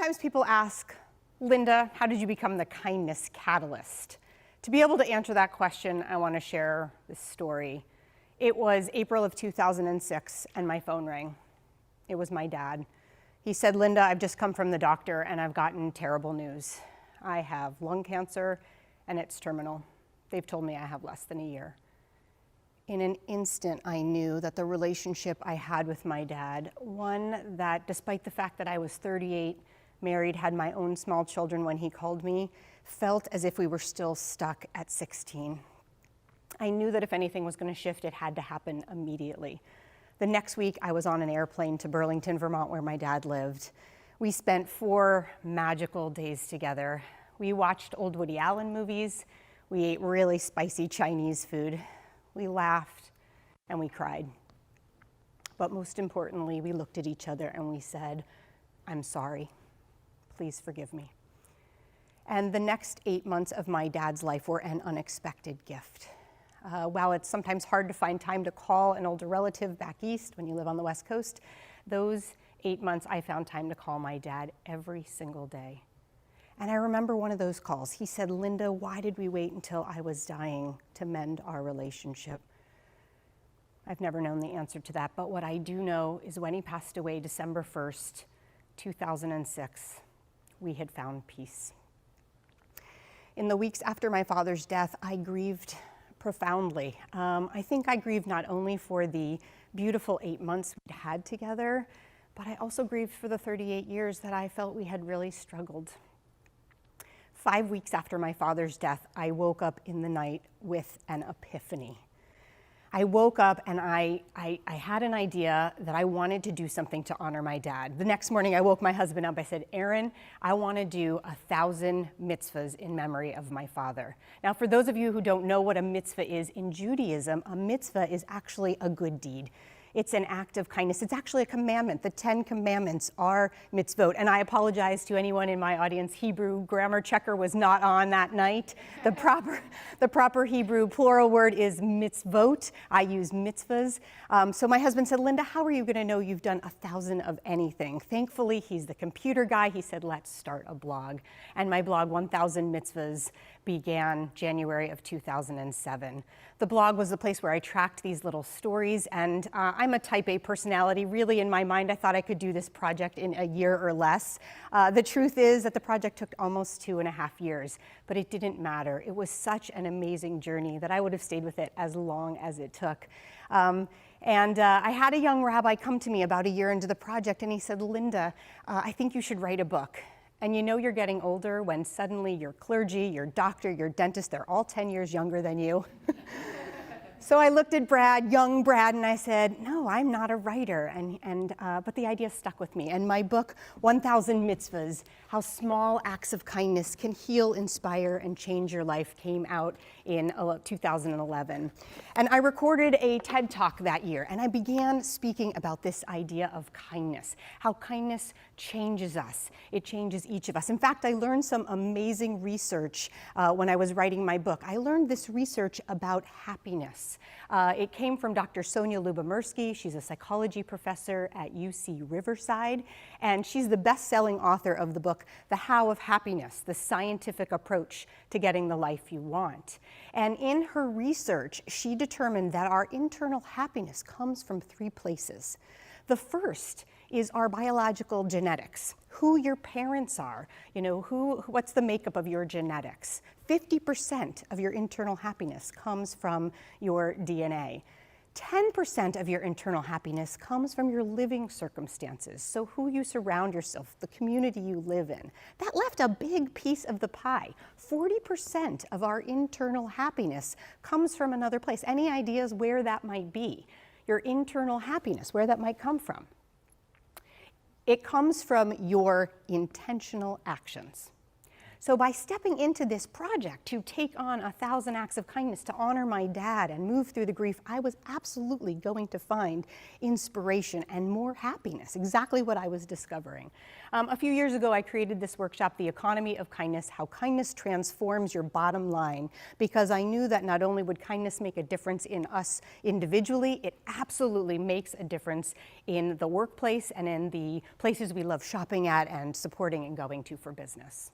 Sometimes people ask, Linda, how did you become the kindness catalyst? To be able to answer that question, I want to share this story. It was April of 2006, and my phone rang. It was my dad. He said, Linda, I've just come from the doctor, and I've gotten terrible news. I have lung cancer, and it's terminal. They've told me I have less than a year. In an instant, I knew that the relationship I had with my dad, one that despite the fact that I was 38, married, had my own small children when he called me, felt as if we were still stuck at 16. I knew that if anything was going to shift, it had to happen immediately. The next week, I was on an airplane to Burlington, Vermont, where my dad lived. We spent 4 magical days together. We watched old Woody Allen movies. We ate really spicy Chinese food. We laughed and we cried. But most importantly, we looked at each other and we said, I'm sorry. Please forgive me. And the next 8 months of my dad's life were an unexpected gift. While it's sometimes hard to find time to call an older relative back east when you live on the West Coast, those 8 months I found time to call my dad every single day. And I remember one of those calls. He said, Linda, why did we wait until I was dying to mend our relationship? I've never known the answer to that, but what I do know is when he passed away December 1st, 2006, we had found peace. In the weeks after my father's death, I grieved profoundly. I think I grieved not only for the beautiful 8 months we'd had together, but I also grieved for the 38 years that I felt we had really struggled. 5 weeks after my father's death, I woke up in the night with an epiphany. I woke up and I had an idea that I wanted to do something to honor my dad. The next morning, I woke my husband up. I said, Aaron, I want to do 1,000 mitzvahs in memory of my father. Now, for those of you who don't know what a mitzvah is, in Judaism, a mitzvah is actually a good deed. It's an act of kindness. It's actually a commandment. The 10 commandments are mitzvot. And I apologize to anyone in my audience. Hebrew grammar checker was not on that night. The proper Hebrew plural word is mitzvot. I use mitzvahs. So my husband said, Linda, how are you going to know you've done 1,000 of anything? Thankfully, he's the computer guy. He said, let's start a blog. And my blog, 1,000 Mitzvahs, began January of 2007. The blog was the place where I tracked these little stories, and I'm a type A personality. Really, in my mind, I thought I could do this project in a year or less. The truth is that the project took almost 2.5 years, but it didn't matter. It was such an amazing journey that I would have stayed with it as long as it took. I had a young rabbi come to me about a year into the project, and he said, Linda, I think you should write a book. And you know you're getting older when suddenly your clergy, your doctor, your dentist, they're all 10 years younger than you. So I looked at Brad, young Brad, and I said, no, I'm not a writer. But the idea stuck with me. And my book, 1,000 Mitzvahs, How Small Acts of Kindness Can Heal, Inspire, and Change Your Life, came out in 2011. And I recorded a TED Talk that year, and I began speaking about this idea of kindness, how kindness changes us. It changes each of us. In fact, I learned some amazing research when I was writing my book. I learned this research about happiness. It came from Dr. Sonia Lyubomirsky. She's a psychology professor at UC Riverside, and she's the best-selling author of the book, The How of Happiness, the scientific approach to getting the life you want. And in her research, she determined that our internal happiness comes from 3 places. The first is our biological genetics, who your parents are, what's the makeup of your genetics. 50% of your internal happiness comes from your DNA. 10% of your internal happiness comes from your living circumstances, so who you surround yourself, the community you live in. That left a big piece of the pie. 40% of our internal happiness comes from another place. Any ideas where that might be? Your internal happiness, where that might come from? It comes from your intentional actions. So by stepping into this project to take on 1,000 acts of kindness to honor my dad and move through the grief, I was absolutely going to find inspiration and more happiness, exactly what I was discovering. A few years ago, I created this workshop, The Economy of Kindness, How Kindness Transforms Your Bottom Line, because I knew that not only would kindness make a difference in us individually, it absolutely makes a difference in the workplace and in the places we love shopping at and supporting and going to for business.